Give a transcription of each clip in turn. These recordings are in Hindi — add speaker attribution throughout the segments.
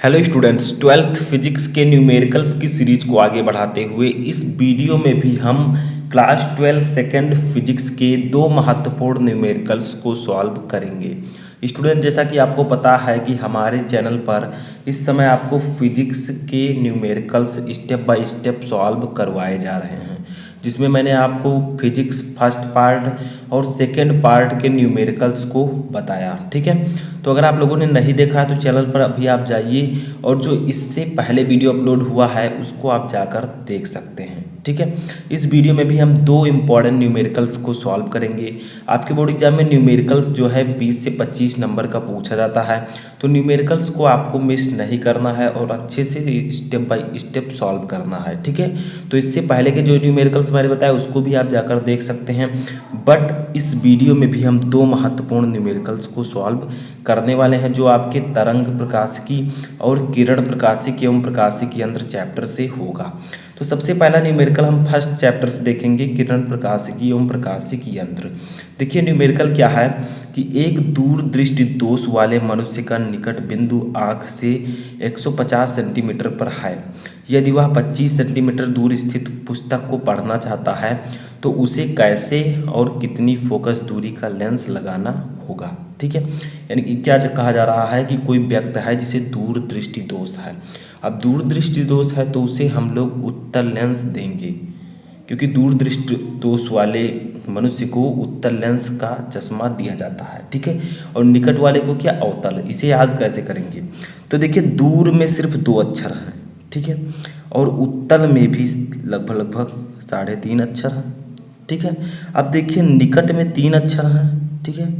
Speaker 1: हेलो स्टूडेंट्स, ट्वेल्थ फिजिक्स के न्यूमेरिकल्स की सीरीज को आगे बढ़ाते हुए इस वीडियो में भी हम क्लास 12 सेकेंड फिजिक्स के दो महत्वपूर्ण न्यूमेरिकल्स को सॉल्व करेंगे। स्टूडेंट, जैसा कि आपको पता है कि हमारे चैनल पर इस समय आपको फिजिक्स के numericals step by step solve करवाए जा रहे हैं, जिसमें मैंने आपको फिजिक्स फर्स्ट पार्ट और सेकेंड पार्ट के न्यूमेरिकल्स को बताया। ठीक है, तो अगर आप लोगों ने नहीं देखा है तो चैनल पर अभी आप जाइए और जो इससे पहले वीडियो अपलोड हुआ है उसको आप जाकर देख सकते हैं। ठीक है, इस वीडियो में भी हम दो इम्पॉर्टेंट न्यूमेरिकल्स को सॉल्व करेंगे। आपके बोर्ड एग्जाम में न्यूमेरिकल्स जो है 20 से 25 नंबर का पूछा जाता है, तो न्यूमेरिकल्स को आपको मिस नहीं करना है और अच्छे से स्टेप बाय स्टेप सॉल्व करना है। ठीक है, तो इससे पहले के जो न्यूमेरिकल्स मैंने बताया उसको भी आप जाकर देख सकते हैं, बट इस वीडियो में भी हम दो महत्वपूर्ण न्यूमेरिकल्स को सॉल्व करने वाले हैं जो आपके तरंग प्रकाशिकी और किरण प्रकाशिकी एवं प्रकाशिकी यंत्र चैप्टर से होगा। तो सबसे पहला न्यूमेरिकल हम फर्स्ट चैप्टर से देखेंगे, किरण प्रकाशिकी एवं प्रकाशिकी यंत्र। देखिए न्यूमेरिकल क्या है कि एक दूर दृष्टि दोष वाले मनुष्य का निकट बिंदु आँख से 150 सेंटीमीटर पर है। यदि वह 25 सेंटीमीटर दूर स्थित पुस्तक को पढ़ना चाहता है तो उसे कैसे और कितनी फोकस दूरी का लेंस लगाना होगा। ठीक है, यानी कि क्या कहा जा रहा है कि कोई व्यक्ति है जिसे दूर दृष्टि दोष है। अब दूर दृष्टि दोष है तो उसे हम लोग उत्तल लेंस देंगे, क्योंकि दूर दृष्टि दोष वाले मनुष्य को उत्तल लेंस का चश्मा दिया जाता है। ठीक है, और निकट वाले को क्या, अवतल। इसे याद कैसे करेंगे, तो देखिए दूर में सिर्फ 2 अक्षर हैं। ठीक है, और उत्तल में भी लगभग 3.5 अक्षर हैं। ठीक है, अब देखिए निकट में 3 अक्षर हैं। ठीक है,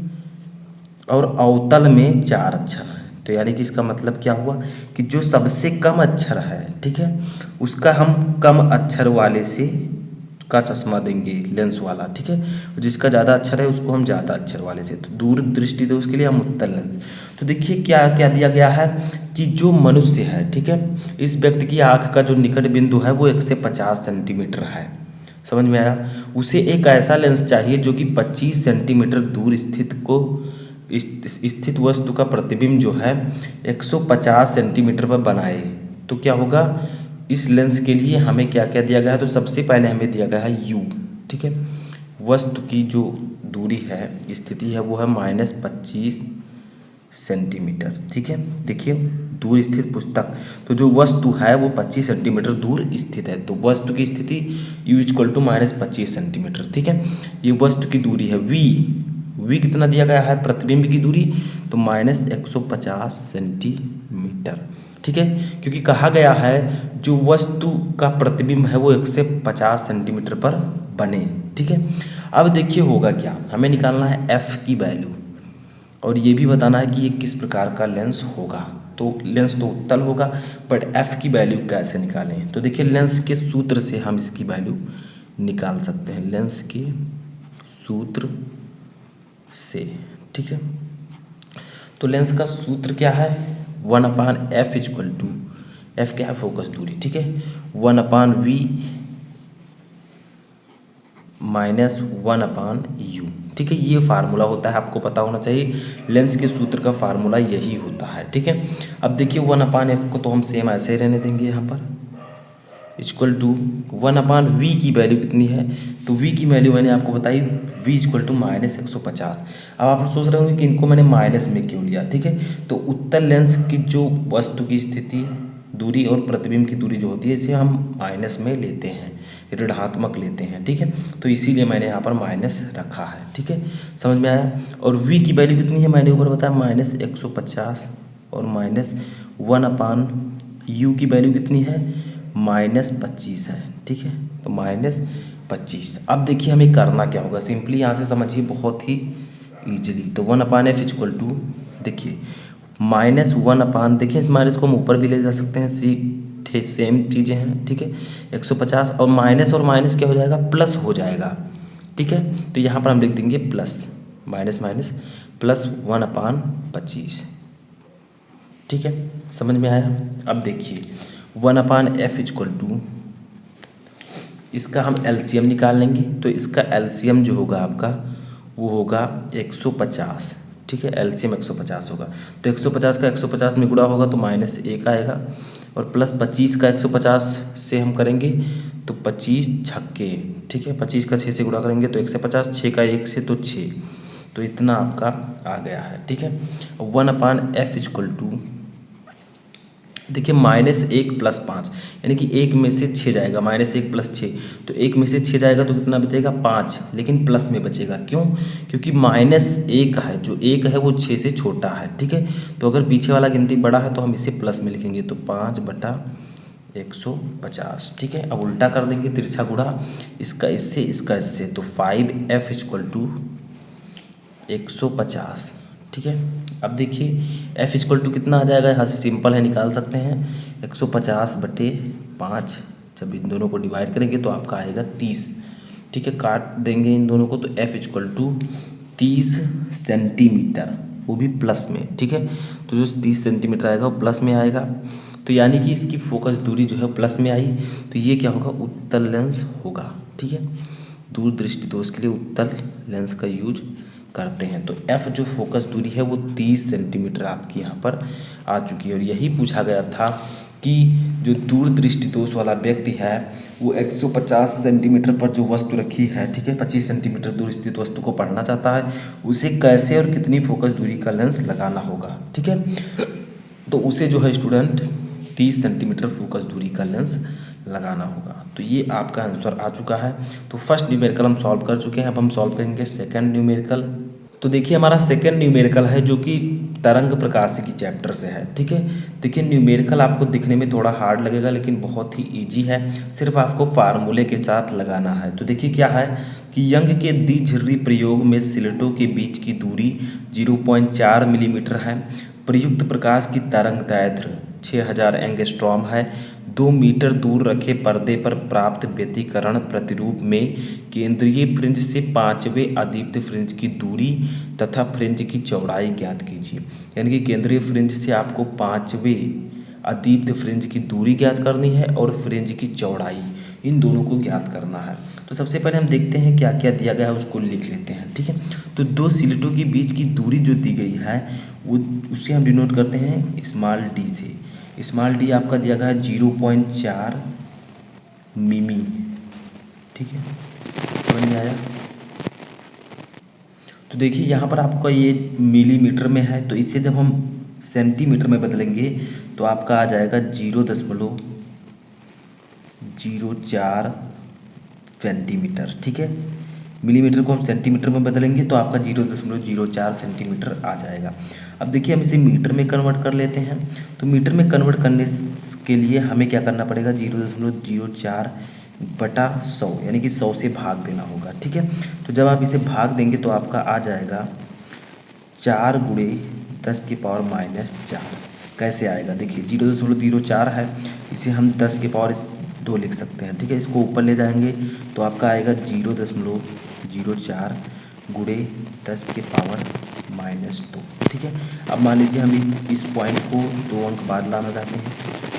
Speaker 1: और अवतल में 4 अक्षर हैं। तो यानी कि इसका मतलब क्या हुआ कि जो सबसे कम अक्षर है, ठीक है, उसका हम कम अक्षर वाले से का चश्मा देंगे, लेंस वाला। ठीक है, जिसका ज़्यादा अक्षर है उसको हम ज़्यादा अक्षर वाले से। तो दूर दृष्टि दोष के लिए हम उत्तल लेंस। तो देखिए क्या क्या दिया गया है कि जो मनुष्य है, ठीक है, इस व्यक्ति की आँख का जो निकट बिंदु है वो 150 सेंटीमीटर है। समझ में आया। उसे एक ऐसा लेंस चाहिए जो कि 25 सेंटीमीटर दूर स्थित वस्तु का प्रतिबिंब जो है 150 सेंटीमीटर पर बनाए। तो क्या होगा, इस लेंस के लिए हमें क्या क्या दिया गया है, तो सबसे पहले हमें दिया गया है u। ठीक है, वस्तु की जो दूरी है, स्थिति है, वो है -25 सेंटीमीटर। ठीक है, देखिए दूर स्थित पुस्तक, तो जो वस्तु है वो 25 सेंटीमीटर दूर स्थित है, तो वस्तु की स्थिति u = -25 सेंटीमीटर। ठीक है, ये वस्तु की दूरी है। v कितना दिया गया है, प्रतिबिंब की दूरी, तो -150 सेंटीमीटर। ठीक है, क्योंकि कहा गया है जो वस्तु का प्रतिबिंब है वो 150 सेंटीमीटर पर बने। ठीक है, अब देखिए होगा क्या, हमें निकालना है f की वैल्यू और ये भी बताना है कि ये किस प्रकार का लेंस होगा। तो लेंस तो उत्तल होगा, बट f की वैल्यू कैसे निकालें, तो देखिए लेंस के सूत्र से हम इसकी वैल्यू निकाल सकते हैं, लेंस के सूत्र से। ठीक है, तो लेंस का सूत्र क्या है, 1/f = f क्या है, फोकस दूरी। ठीक है, 1/v - 1/u। ठीक है, ये फार्मूला होता है, आपको पता होना चाहिए। लेंस के सूत्र का फार्मूला यही होता है। ठीक है, अब देखिए 1/f को तो हम सेम ऐसे रहने देंगे यहाँ पर, = 1/v की वैल्यू कितनी है, तो v की वैल्यू मैंने आपको बताई, v = -150। अब आप सोच रहे होंगे कि इनको मैंने माइनस में क्यों लिया। ठीक है, तो उत्तल लेंस की जो वस्तु की स्थिति, दूरी और प्रतिबिंब की दूरी जो होती है इसे हम माइनस में लेते हैं, ऋणात्मक लेते हैं। ठीक है, तो इसीलिए मैंने यहाँ पर माइनस रखा है। ठीक है, समझ में आया। और v की वैल्यू कितनी है, मैंने ऊपर बताया -150, और -1/u की वैल्यू कितनी है, -25 है। ठीक है, तो -25। अब देखिए हमें करना क्या होगा, सिंपली यहाँ से समझिए बहुत ही ईजिली। तो 1/f = देखिए -1/, देखिए इस माइनस को हम ऊपर भी ले जा सकते हैं, सेम चीज़ें हैं। ठीक है, 150 और माइनस क्या हो जाएगा, प्लस हो जाएगा। ठीक है, तो यहाँ पर हम लिख देंगे प्लस, माइनस प्लस 1/25। ठीक है, समझ में आया। अब देखिए 1/f = इसका हम एलसीएम निकाल लेंगे, तो इसका एलसीएम जो होगा आपका वो होगा 150। ठीक है, एलसीएम 150 होगा। तो 150 का 150 में गुणा होगा तो -1 आएगा, और प्लस 25 का 150 से हम करेंगे तो 25 छक्के, ठीक है, 25 का 6 से गुणा करेंगे तो 150, 6 का 1 से तो 6, तो इतना आपका आ गया है, ठीक है। 1/f इक्वल टू, देखिए -1 + 5, यानी कि 1 में से 6 जाएगा, -1 + 6, तो 1 में से 6 जाएगा तो कितना बचेगा 5, लेकिन प्लस में बचेगा, क्यों? क्योंकि -1 है, जो 1 है वो 6 से छोटा है, ठीक है। तो अगर पीछे वाला गिनती बड़ा है तो हम इसे प्लस में लिखेंगे, तो 5/150, ठीक है। अब उल्टा कर देंगे, तिरछा गुणा, इसका इससे, इसका इससे, तो 5f इक्वल टू 150, ठीक है। अब देखिए f इक्वल टू कितना आ जाएगा, यहाँ से सिंपल है, निकाल सकते हैं, 150/5, जब इन दोनों को डिवाइड करेंगे तो आपका आएगा 30, ठीक है। काट देंगे इन दोनों को तो f इक्वल टू 30 सेंटीमीटर, वो भी प्लस में, ठीक है। तो जो 30 सेंटीमीटर आएगा वो प्लस में आएगा, तो यानी कि इसकी फोकस दूरी जो है प्लस में आई, तो ये क्या होगा, उत्तल लेंस होगा, ठीक है। दूर दृष्टि दोष के लिए उत्तल लेंस का यूज करते हैं। तो f जो फोकस दूरी है वो 30 सेंटीमीटर आपकी यहाँ पर आ चुकी है, और यही पूछा गया था कि जो दूर दृष्टि दोष वाला व्यक्ति है वो 150 सेंटीमीटर पर जो वस्तु रखी है, ठीक है, 25 सेंटीमीटर दूर स्थित वस्तु को पढ़ना चाहता है, उसे कैसे और कितनी फोकस दूरी का लेंस लगाना होगा, ठीक है। तो उसे जो है स्टूडेंट 30 सेंटीमीटर फोकस दूरी का लेंस लगाना होगा। तो ये आपका आंसर आ चुका है। तो फर्स्ट न्यूमेरिकल हम सॉल्व कर चुके हैं, अब हम सॉल्व करेंगे सेकंड न्यूमेरिकल। तो देखिए हमारा सेकंड न्यूमेरिकल है जो कि तरंग प्रकाशिकी चैप्टर से है, ठीक है। देखिए न्यूमेरिकल आपको दिखने में थोड़ा हार्ड लगेगा लेकिन बहुत ही इजी है, सिर्फ आपको फार्मूले के साथ लगाना है। तो देखिए क्या है कि यंग के द्विझिर्री प्रयोग में स्लिटों के बीच की दूरी 0.4 मिलीमीटर है, प्रयुक्त प्रकाश की तरंगदैर्घ्य 6000 एंगस्ट्रॉम है, 2 मीटर दूर रखे पर्दे पर प्राप्त व्यतिकरण प्रतिरूप में केंद्रीय फ्रिंज से 5वें अदीप्त फ्रिंज की दूरी तथा फ्रिंज की चौड़ाई ज्ञात कीजिए। यानी कि केंद्रीय फ्रिंज से आपको 5वें अदीप्त फ्रिंज की दूरी ज्ञात करनी है और फ्रिंज की चौड़ाई, इन दोनों को ज्ञात करना है। तो सबसे पहले हम देखते हैं क्या क्या दिया गया है, उसको लिख लेते हैं, ठीक है। तो दो स्लिटों के बीच की दूरी जो दी गई है वो उसे हम डिनोट करते हैं स्मॉल डी से। स्मॉल डी आपका दिया गया है 0.4 मिमी, ठीक है, समझ में आया। तो देखिए यहाँ पर आपका ये मिलीमीटर में है, तो इससे जब हम सेंटीमीटर में बदलेंगे तो आपका आ जाएगा 0.04 सेंटीमीटर, ठीक है। मिलीमीटर को हम सेंटीमीटर में बदलेंगे तो आपका 0.04 सेंटीमीटर आ जाएगा। अब देखिए हम इसे मीटर में कन्वर्ट कर लेते हैं। तो मीटर में कन्वर्ट करने के लिए हमें क्या करना पड़ेगा, 0.04/100, यानी कि 100 से भाग देना होगा, ठीक है। तो जब आप इसे भाग देंगे तो आपका आ जाएगा 4 × 10⁻⁻4। कैसे आएगा, देखिए 0.04 है, इसे हम 10⁻2 लिख सकते हैं, ठीक है। इसको ऊपर ले जाएंगे तो आपका आएगा 0.04 × 10⁻², ठीक है। अब मान लीजिए हम इस पॉइंट को 2 अंक बाद लाना चाहते हैं,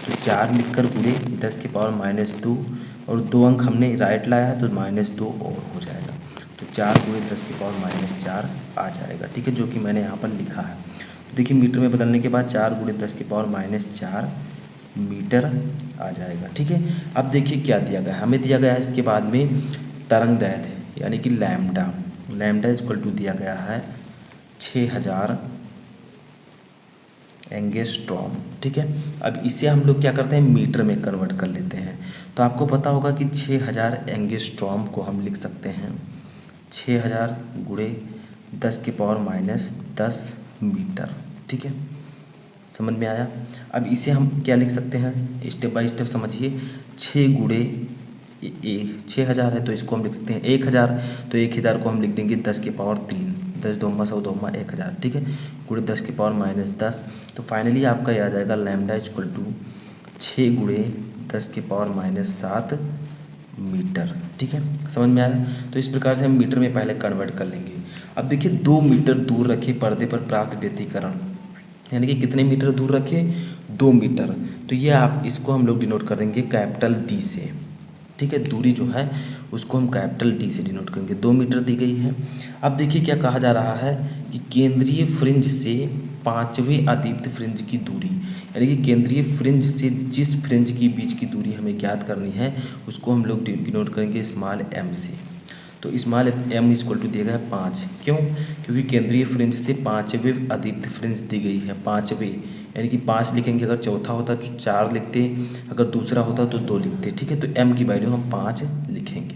Speaker 1: तो 4 लिखकर × 10⁻² और 2 अंक हमने राइट लाया है तो -2 और हो जाएगा, तो 4 × 10⁻4 आ जाएगा, ठीक है, जो कि मैंने यहाँ पर लिखा है। तो देखिए मीटर में बदलने के बाद 4 × 10⁻4 मीटर आ जाएगा, ठीक है। अब देखिए क्या दिया गया है, हमें दिया गया है इसके बाद में तरंगदैर्घ्य यानी कि लैम्डा इक्वल टू दिया गया है 6000 एंगस्ट्रॉम, ठीक है। अब इसे हम लोग क्या करते हैं, मीटर में कन्वर्ट कर लेते हैं। तो आपको पता होगा कि 6000 एंगस्ट्रॉम को हम लिख सकते हैं 6000 × 10⁻10 मीटर, ठीक है, समझ में आया। अब इसे हम क्या लिख सकते हैं, स्टेप बाय स्टेप समझिए। 6000 है तो इसको हम लिख सकते हैं 1000, तो 1000 को हम लिख देंगे 10⁻3, 10 2 100 2 1000, ठीक है, × 10⁻10। तो फाइनली आपका यह आ जाएगा लैम्डा इक्वल टू 6 × 10⁻7 मीटर, ठीक है, समझ में आया। तो इस प्रकार से हम मीटर में पहले कन्वर्ट कर लेंगे। अब देखिए 2 मीटर दूर रखे पर्दे पर प्राप्त व्यतिकरण, यानी कि कितने मीटर दूर रखे, 2 मीटर। तो ये आप इसको हम लोग डिनोट कर देंगे कैपिटल डी से, ठीक है। दूरी जो है उसको हम कैपिटल डी से डिनोट करेंगे, 2 मीटर दी गई है। अब देखिए क्या कहा जा रहा है कि केंद्रीय फ्रिंज से 5वें अदीप्त फ्रिंज की दूरी, यानी कि केंद्रीय फ्रिंज से जिस फ्रिंज की बीच की दूरी हमें ज्ञात करनी है उसको हम लोग डिनोट करेंगे स्मॉल एम से। तो स्मॉल एम इक्वल टू दिया गया है 5। क्यों? क्योंकि केंद्रीय फ्रिंज से 5वें अदीप्त फ्रिंज दी गई है, 5वें, यानी कि 5 लिखेंगे। अगर चौथा होता तो 4 लिखते, अगर दूसरा होता तो 2 लिखते, ठीक है। तो एम की वैल्यू हम 5 लिखेंगे।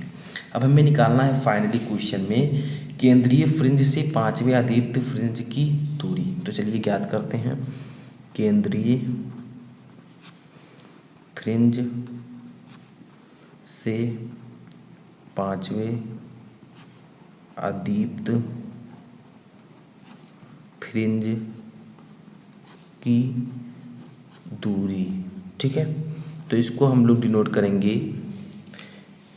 Speaker 1: अब हमें निकालना है फाइनली क्वेश्चन में केंद्रीय फ्रिंज से 5वें अदीप्त फ्रिंज की दूरी। तो चलिए ज्ञात करते हैं। केंद्रीय फ्रिंज से 5वें अदीप्त फ्रिंज की दूरी, ठीक है। तो इसको हम लोग डिनोट करेंगे,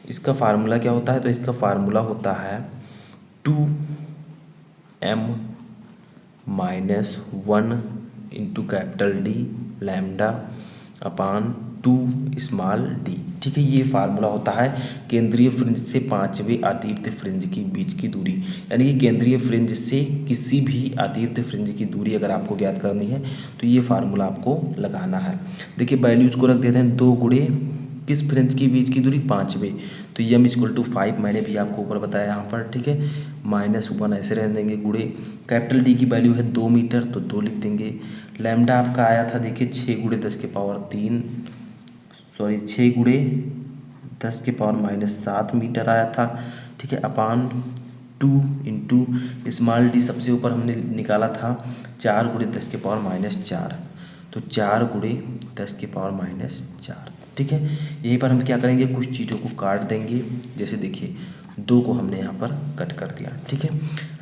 Speaker 1: इसका फार्मूला क्या होता है? तो इसका फार्मूला होता है 2m minus 1 into capital D lambda upon 2 small D, ठीक है। ये फार्मूला होता है केंद्रीय फ्रिंज से 5वें अदीप्त फ्रिंज की बीच की दूरी, यानी कि केंद्रीय फ्रिंज से किसी भी अदीप्त फ्रिंज की दूरी अगर आपको ज्ञात करनी है तो ये फार्मूला आपको लगाना है। देखिए वैल्यूज को रख देते हैं, 2 गुणे किस फ्रिंज की बीच की दूरी 5वें, तो एम इक्वल टू 5 मैंने भी आपको ऊपर बताया यहाँ पर, ठीक है। -1 ऐसे रहने देंगे, गुणे कैपिटल डी की वैल्यू है 2 मीटर तो 2 लिख देंगे। लैम्डा आपका आया था देखिए 6 गुणे 10 के पावर 3, सॉरी 6 गुणे 10 के पावर -7 मीटर आया था, ठीक है। अपान 2 इंटू स्मॉल डी सबसे ऊपर हमने निकाला था 4 गुणे 10 के पावर -4, तो 4 गुणे 10 के पावर -4, ठीक है। यहीं पर हम क्या करेंगे, कुछ चीज़ों को काट देंगे। जैसे देखिए 2 को हमने यहाँ पर कट कर दिया, ठीक है।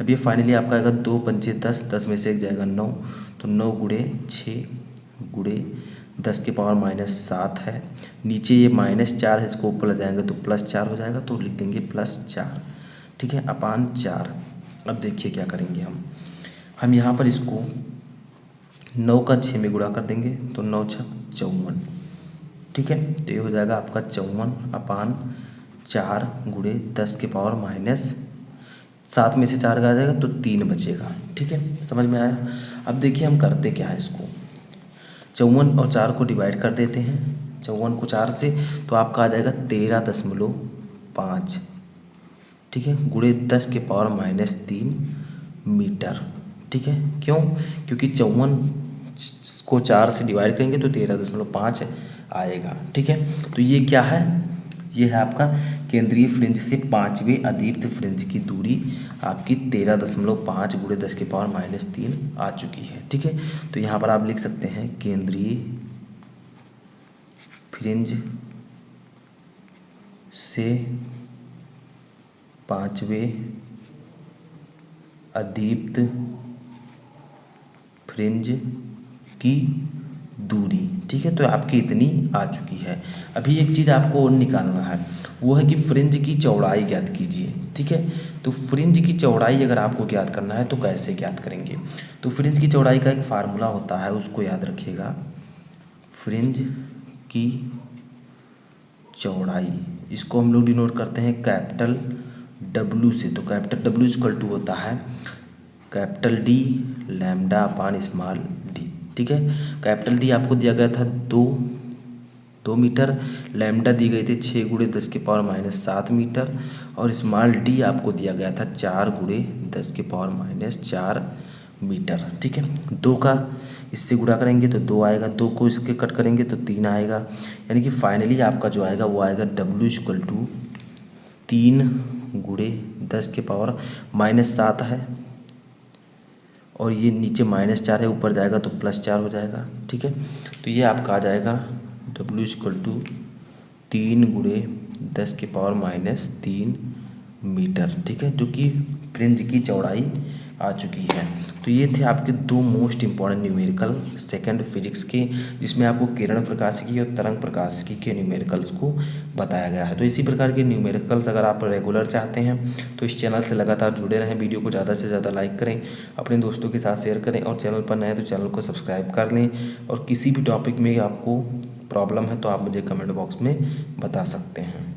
Speaker 1: अब ये फाइनली आपका आएगा 2 पंचे 10, 10 में से एक जाएगा 9, तो 9 गुणे 6 गुणे 10 के पावर -7 है। नीचे ये -4 है, इसको ऊपर ले जाएंगे तो +4 हो जाएगा, तो लिख देंगे +4, ठीक है, अपान 4। अब देखिए क्या करेंगे हम यहाँ पर इसको 9 का 6 में गुणा कर देंगे तो 9 × 6 = 54, ठीक है। तो ये हो जाएगा आपका 54 अपान 4 गुणे 10 के पावर -7 में से 4 का आ जाएगा तो 3 बचेगा, ठीक है। समझ में आया? अब देखिए हम करते क्या है, इसको 54 और 4 को डिवाइड कर देते हैं, 54 को 4 से, तो आपका आ जाएगा 13.5, ठीक है, गुणे 10 के पावर -3 मीटर, ठीक है। क्यों? क्योंकि 54 को 4 से डिवाइड करेंगे तो 13.5 आएगा, ठीक है। तो ये क्या है? ये है आपका केंद्रीय फ्रिंज से 5वें अदीप्त फ्रिंज की दूरी आपकी 13.5 गुणे 10 के पावर -3 आ चुकी है, ठीक है। तो यहाँ पर आप लिख सकते हैं केंद्रीय फ्रिंज से 5वें अदीप्त फ्रिंज की दूरी, ठीक है। तो आपकी इतनी आ चुकी है। अभी एक चीज़ आपको और निकालना है, वो है कि फ्रिंज की चौड़ाई ज्ञात कीजिए, ठीक है। तो फ्रिंज की चौड़ाई अगर आपको ज्ञात करना है तो कैसे ज्ञात करेंगे? तो फ्रिंज की चौड़ाई का एक फार्मूला होता है, उसको याद रखिएगा। फ्रिंज की चौड़ाई, इसको हम लोग डिनोट करते हैं कैपिटल W से। तो कैपिटल W इक्वल टू होता है कैपिटल D लैम्डा अपान स्मॉल d, ठीक है। कैपिटल D आपको दिया गया था 2 मीटर, लैम्डा दी गई थी 6 गुणे 10 के पावर -7 मीटर, और स्मॉल d आपको दिया गया था 4 गुणे 10 के पावर -4 मीटर, ठीक है। 2 का इससे गुणा करेंगे तो 2 आएगा, 2 को इसके कट करेंगे तो 3 आएगा, यानी कि फाइनली आपका जो आएगा वो आएगा W इक्वल टू 3 गुणे 10 के पावर -7 है, और ये नीचे -4 है, ऊपर जाएगा तो +4 हो जाएगा, ठीक है। तो ये आपका आ जाएगा W इक्वल टू 3 गुणे 10 के पावर -3 मीटर, ठीक है, जो कि फ्रिंज की चौड़ाई आ चुकी है। तो ये थे आपके 2 most important numerical second physics के, जिसमें आपको किरण प्रकाशिकी और तरंग प्रकाशिकी के न्यूमेरिकल्स को बताया गया है। तो इसी प्रकार के न्यूमेरिकल्स अगर आप रेगुलर चाहते हैं तो इस चैनल से लगातार जुड़े रहें। वीडियो को ज़्यादा से ज़्यादा लाइक करें, अपने दोस्तों के साथ शेयर करें, और चैनल पर नए हैं तो चैनल को सब्सक्राइब कर लें। और किसी भी टॉपिक में आपको प्रॉब्लम है तो आप मुझे कमेंट बॉक्स में बता सकते हैं।